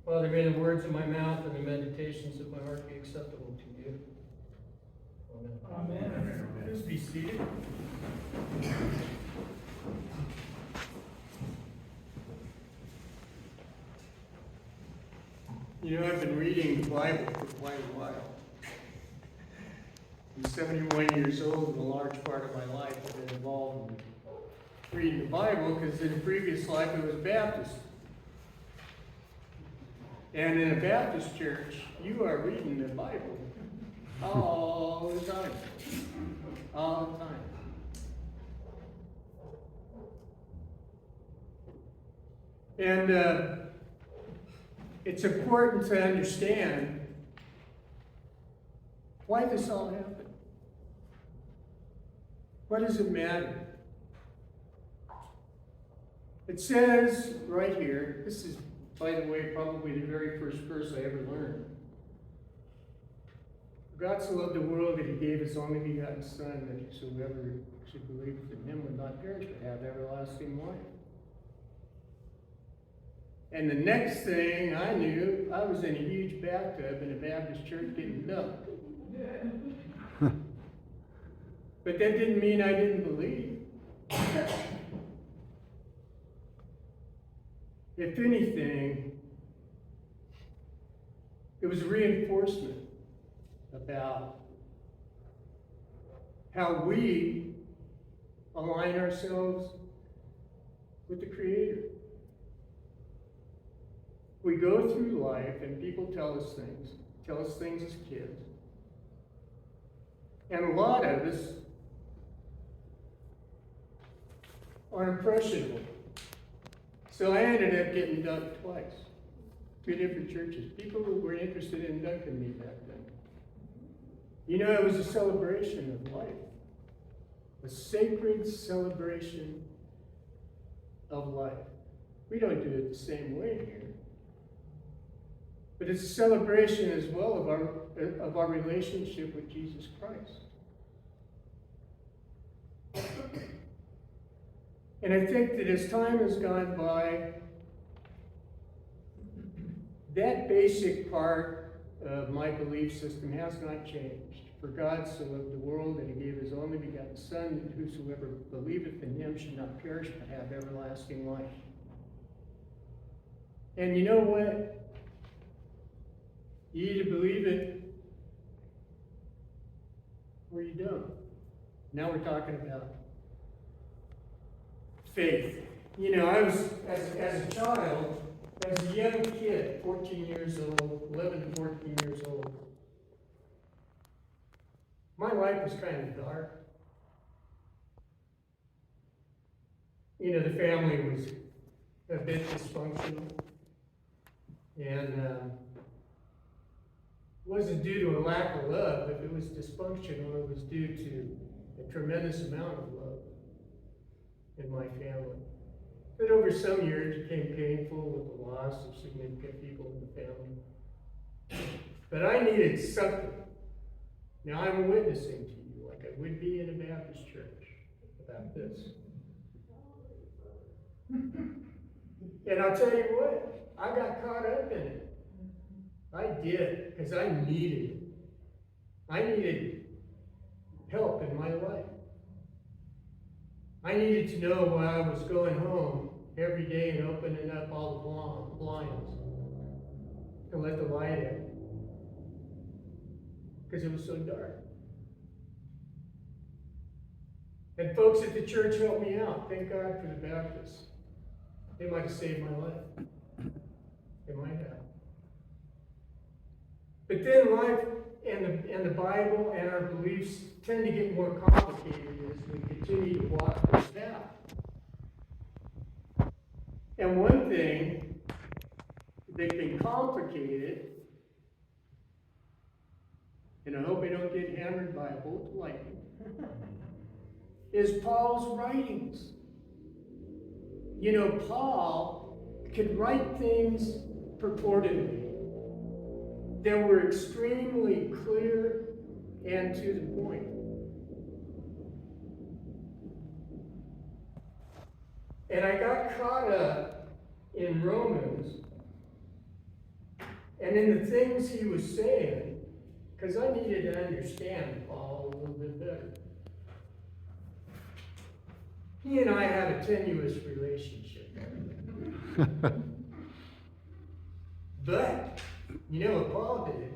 Father, may the words of my mouth and the meditations of my heart be acceptable to you. Amen. Amen. Please be seated. You know, I've been reading the Bible for quite a while. I'm 71 years old, and a large part of my life I've been involved in reading the Bible because in a previous life I was Baptist. And in a Baptist church, you are reading the Bible all the time. All the time. And it's important to understand why this all happened. What does it matter? It says right here, this is, by the way, probably the very first verse I ever learned. God so loved the world that he gave his only begotten Son, that whosoever should believe in him would not perish but have everlasting life. And the next thing I knew, I was in a huge bathtub in a Baptist church getting dunked. But that didn't mean I didn't believe. If anything, it was a reinforcement about how we align ourselves with the Creator. We go through life and people tell us things as kids. And a lot of us are impressionable. So I ended up getting dunked twice. 2 different churches. People who were interested in dunking me back then. You know, it was a celebration of life. A sacred celebration of life. We don't do it the same way here. But it's a celebration as well of our relationship with Jesus Christ. And I think that as time has gone by, that basic part of my belief system has not changed. For God so loved the world that he gave his only begotten Son, that whosoever believeth in him should not perish but have everlasting life. And you know what? You either believe it or you don't. Now we're talking about faith. You know, I was, as a child, as a young kid, 14 years old, 11 to 14 years old, my life was kind of dark. You know, the family was a bit dysfunctional. And wasn't due to a lack of love. If it was dysfunctional, it was due to a tremendous amount of love in my family. But over some years, it became painful with the loss of significant people in the family. But I needed something. Now I'm witnessing to you like I would be in a Baptist church about this. And I'll tell you what, I got caught up in it. I did, because I needed it. I needed help in my life. I needed to know when I was going home every day and opening up all the blinds to let the light in, because it was so dark. And folks at the church helped me out. Thank God for the Baptists. They might have saved my life. They might have. But then life and the Bible and our beliefs tend to get more complicated as we continue to walk this path. And one thing that can complicate it, and I hope I don't get hammered by a bolt of lightning, is Paul's writings. You know, Paul could write things purportedly that were extremely clear and to the point. And I got caught up in Romans And in the things he was saying, because I needed to understand Paul a little bit better. He and I had a tenuous relationship. But, you know what Paul did?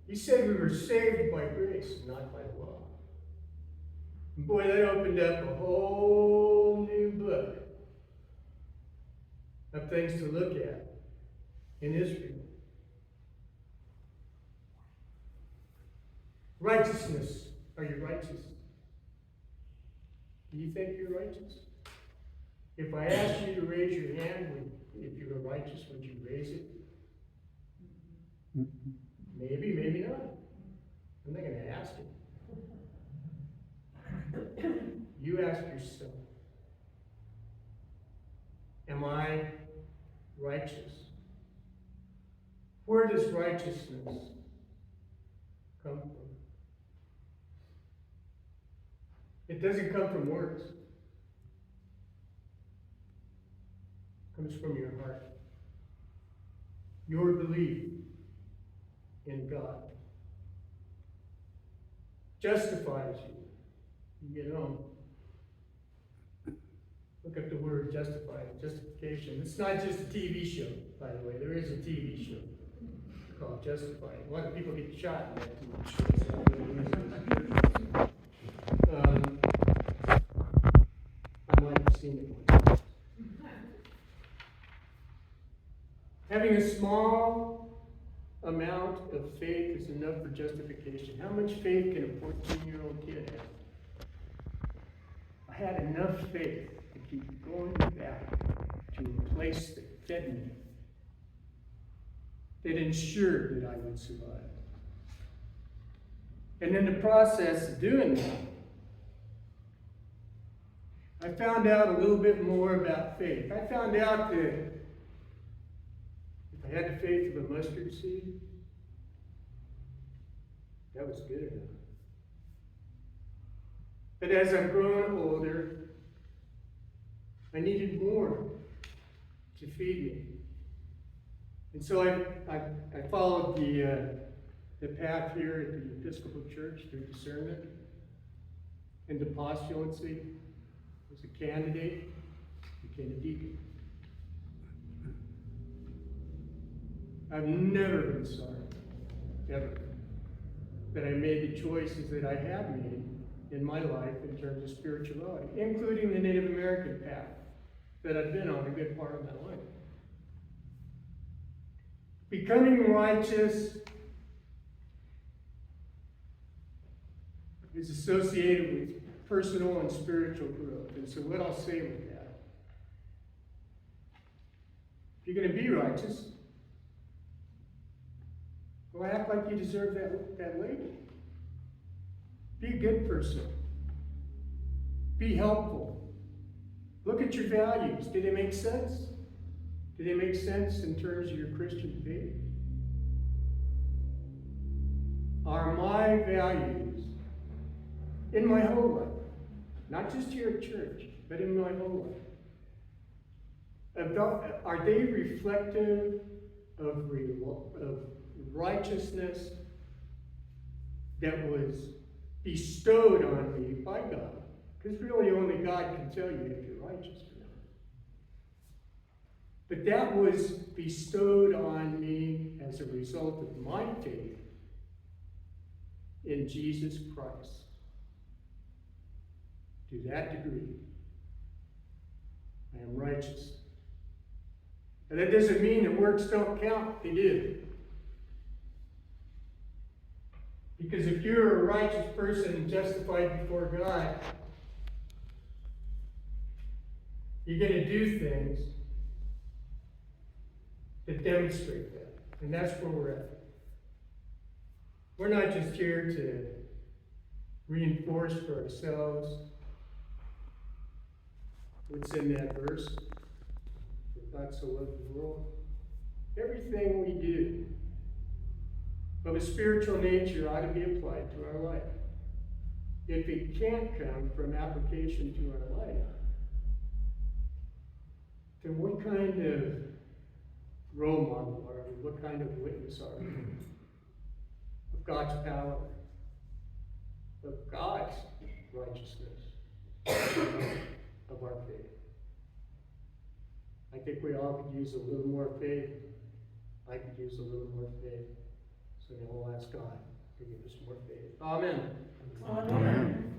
He said we were saved by grace, not by law. And boy, that opened up a whole new book of things to look at in Israel. Righteousness. Are you righteous? Do you think you're righteous? If I asked you to raise your hand, if you were righteous, would you raise it? Maybe, maybe not. I'm not going to ask you. You ask yourself, am I righteous? Where does righteousness come from? It doesn't come from words. It comes from your heart. Your belief in God justifies you. You get home. Look up the word justify, justification. It's not just a TV show, by the way. There is a TV show called Justify. A lot of people get shot in that TV show. I might have seen it once. Having a small amount of faith is enough for justification. How much faith can a 14-year-old kid have? I had enough faith to keep going back to a place that fed me, that ensured that I would survive. And in the process of doing that, I found out a little bit more about faith. I found out that if I had the faith of a mustard seed, that was good enough. But as I've grown older, I needed more to feed me. And so I followed the path here at the Episcopal Church through discernment and postulancy. Was a candidate, became a deacon. I've never been sorry, ever, that I made the choices that I have made in my life in terms of spirituality, including the Native American path that I've been on a good part of my life. Becoming righteous is associated with personal and spiritual growth. And so what I'll say with that, if you're going to be righteous, well, act like you deserve that label. Be a good person. Be helpful. Look at your values. Do they make sense? Do they make sense in terms of your Christian faith? Are my values in my whole life, not just here at church, but in my whole life, are they reflective of righteousness that was bestowed on me by God? Because really only God can tell you if you're righteous or not. But that was bestowed on me as a result of my faith in Jesus Christ. To that degree, I am righteous. And that doesn't mean that works don't count. They do. Because if you're a righteous person and justified before God, you're going to do things that demonstrate that. And that's where we're at. We're not just here to reinforce for ourselves what's in that verse. For God so loved the world. Everything we do of a spiritual nature ought to be applied to our life. If it can't come from application to our life, then what kind of role model are we? What kind of witness are we? Of God's power, of God's righteousness, of our faith. I think we all could use a little more faith. I could use a little more faith. So now we'll ask God to give us more faith. Amen. Amen.